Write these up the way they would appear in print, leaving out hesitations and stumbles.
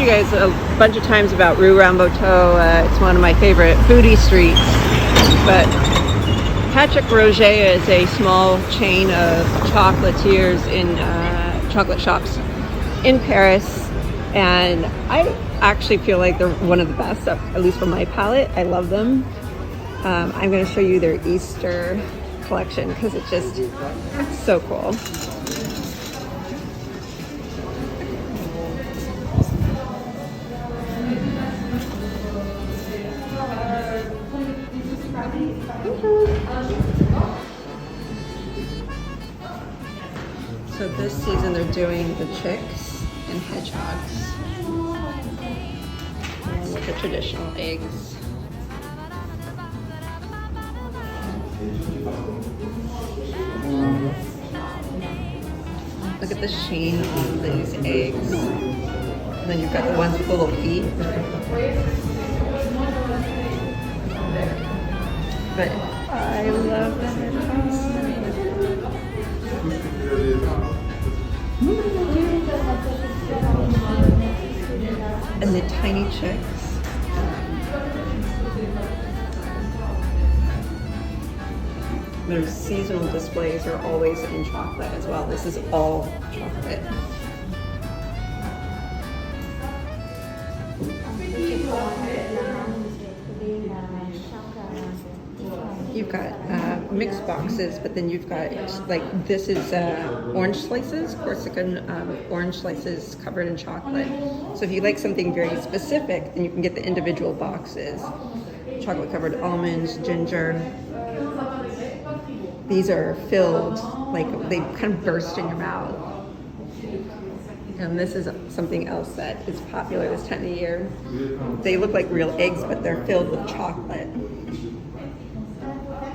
you guys a bunch of times about Rue Ramboteau. It's one of my favorite foodie streets. But Patrick Roger is a small chain of chocolatiers in chocolate shops in Paris. And I actually feel like they're one of the best, at least for my palate. I love them. I'm going to show you their Easter collection because it's just so cool. So this season they're doing the chicks and hedgehogs, and with the traditional eggs. Look at the sheen on these eggs. And then you've got the ones with little feet. But I love the hedgehogs. And the tiny chicks. Their seasonal displays are always in chocolate as well. This is all chocolate. You've got mixed boxes, but then you've got, like, this is orange slices, Corsican orange slices covered in chocolate. So if you like something very specific, then you can get the individual boxes. Chocolate covered almonds, ginger. These are filled, like they kind of burst in your mouth. And this is something else that is popular this time of year. They look like real eggs, but they're filled with chocolate.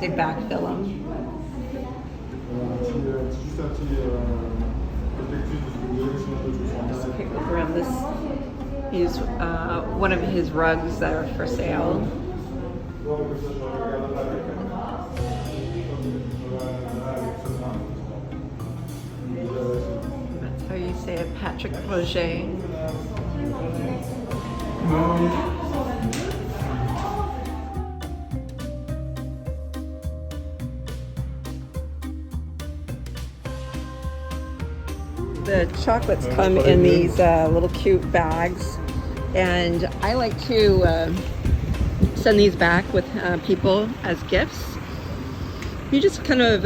They backfill them. Just a quick look around this. He's one of his rugs that are for sale. That's how you say it, Patrick Roger. The chocolates come in these little cute bags, and I like to send these back with people as gifts. You just kind of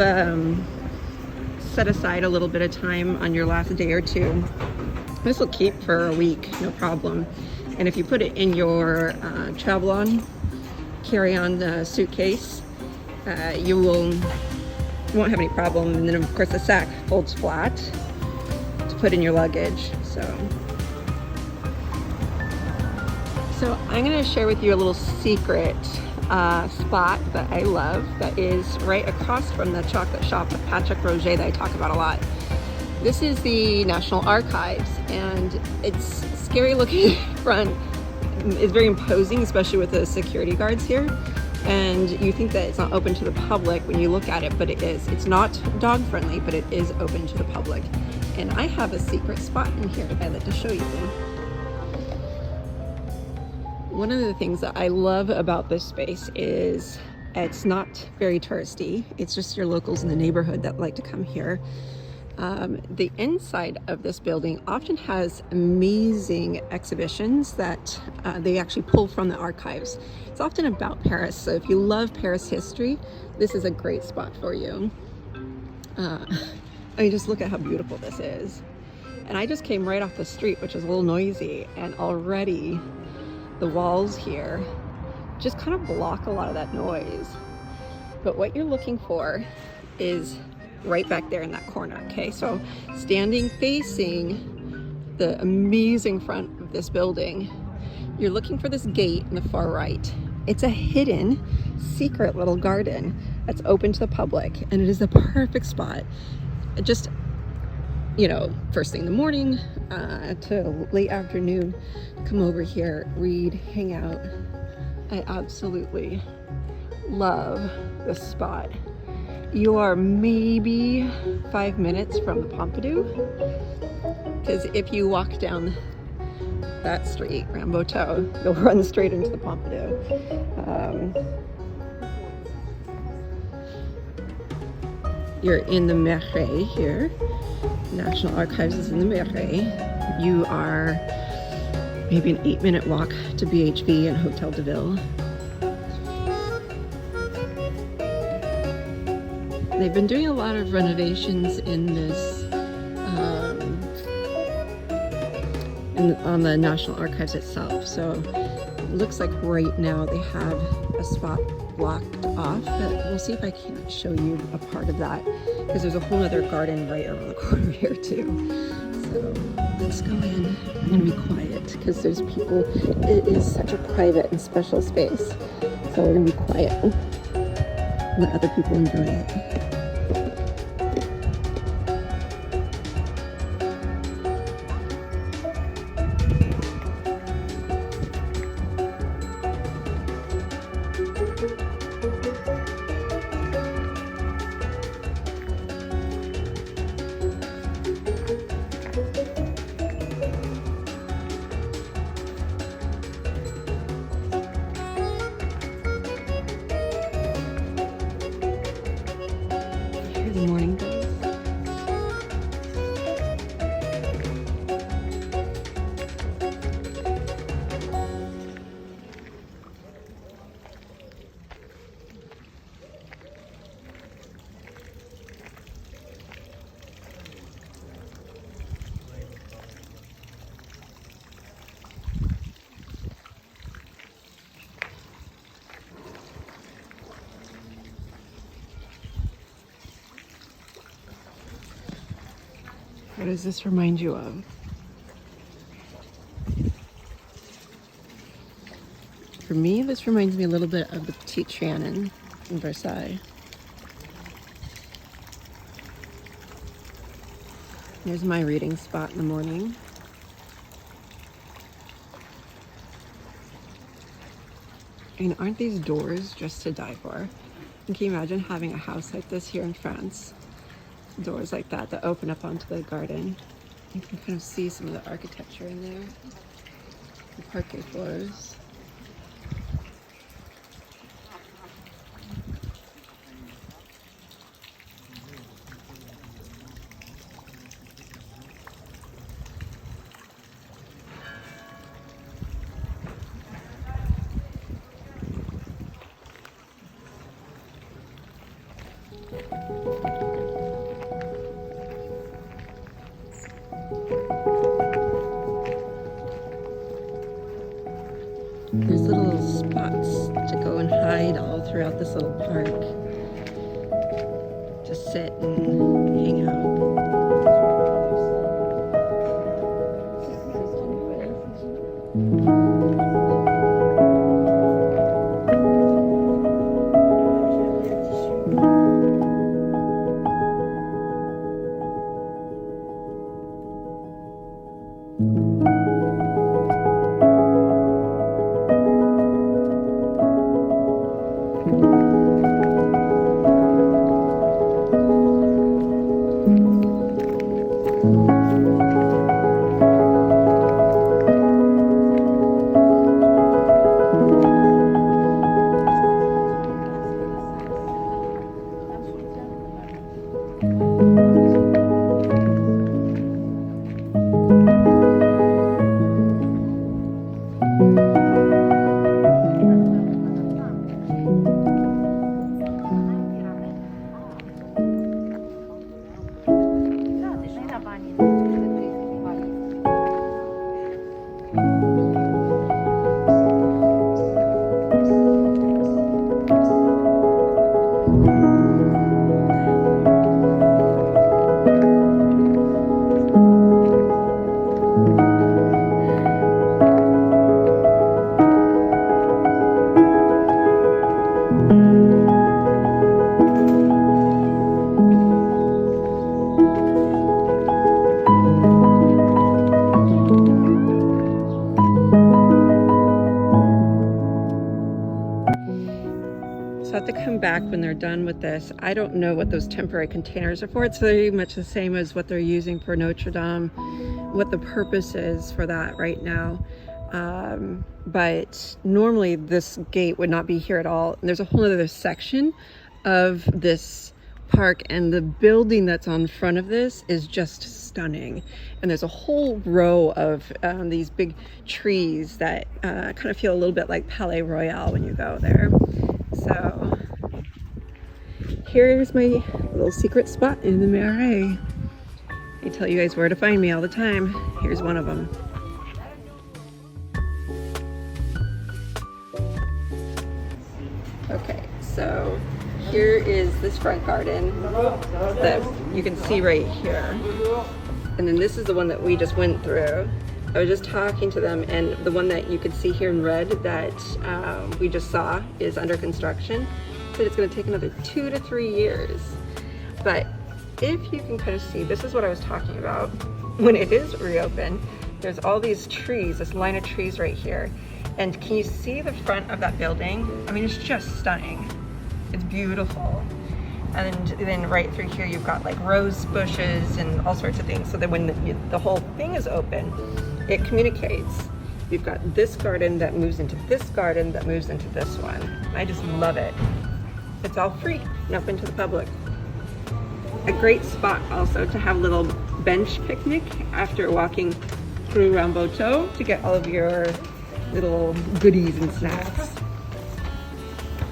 set aside a little bit of time on your last day or two. This will keep for a week, no problem. And if you put it in your travel-on, carry-on suitcase, you won't have any problem. And then of course the sack folds flat to put in your luggage. So I'm going to share with you a little secret spot that I love that is right across from the chocolate shop of Patrick Roger that I talk about a lot. This is the National Archives, and it's scary looking front. It's very imposing, especially with the security guards here. And you think that it's not open to the public when you look at it, but it is. It's not dog friendly, but it is open to the public. And I have a secret spot in here that I'd like to show you. One of the things that I love about this space is it's not very touristy. It's just your locals in the neighborhood that like to come here. The inside of this building often has amazing exhibitions that they actually pull from the archives. It's often about Paris, so if you love Paris history, this is a great spot for you. I mean, just look at how beautiful this is. And I just came right off the street, which is a little noisy, and already the walls here just kind of block a lot of that noise. But what you're looking for is right back there in that corner, okay? So standing facing the amazing front of this building, you're looking for this gate in the far right. It's a hidden, secret little garden that's open to the public, and it is the perfect spot. Just, you know, first thing in the morning to late afternoon, come over here, read, hang out. I absolutely love this spot. You are maybe 5 minutes from the Pompidou, because if you walk down that street, Ramboteau. You'll run straight into the Pompidou. You're in the Marais here. National Archives is in the Marais. You are maybe an 8-minute walk to BHV and Hotel de Ville. They've been doing a lot of renovations in this, on the National Archives itself. So it looks like right now they have a spot blocked off, but we'll see if I can show you a part of that, because there's a whole other garden right around the corner here too. So let's go in. I'm gonna be quiet because there's people. It is such a private and special space. So we're gonna be quiet and let other people enjoy it. Good morning, guys. What does this remind you of? For me, this reminds me a little bit of the Petit Trianon in Versailles. Here's my reading spot in the morning. And aren't these doors just to die for? And can you imagine having a house like this here in France? Doors like that that open up onto the garden. You can kind of see some of the architecture in there. The parquet floors. There's little spots to go and hide all throughout this little park. To sit and hang out. To come back when they're done with this. I don't know what those temporary containers are for. It's very much the same as what they're using for Notre Dame what the purpose is for that right now. But normally this gate would not be here at all. And there's a whole other section of this park, and the building that's on front of this is just stunning. And there's a whole row of these big trees that kind of feel a little bit like Palais Royal when you go there. So here's my little secret spot in the Marais. I tell you guys where to find me all the time. Here's one of them. Okay, so here is this front garden that you can see right here. And then this is the one that we just went through. I was just talking to them, and the one that you could see here in red that we just saw is under construction. Said it's going to take another 2 to 3 years. But if you can kind of see, this is what I was talking about. When it is reopened, there's all these trees, this line of trees right here. And can you see the front of that building? I mean, it's just stunning. It's beautiful. And then right through here, you've got like rose bushes and all sorts of things. So that when the whole thing is open, it communicates. You've got this garden that moves into this garden that moves into this one. I just love it. It's all free and open to the public. A great spot also to have a little bench picnic after walking through Ramboteau to get all of your little goodies and snacks.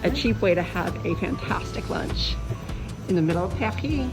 A cheap way to have a fantastic lunch in the middle of Paris.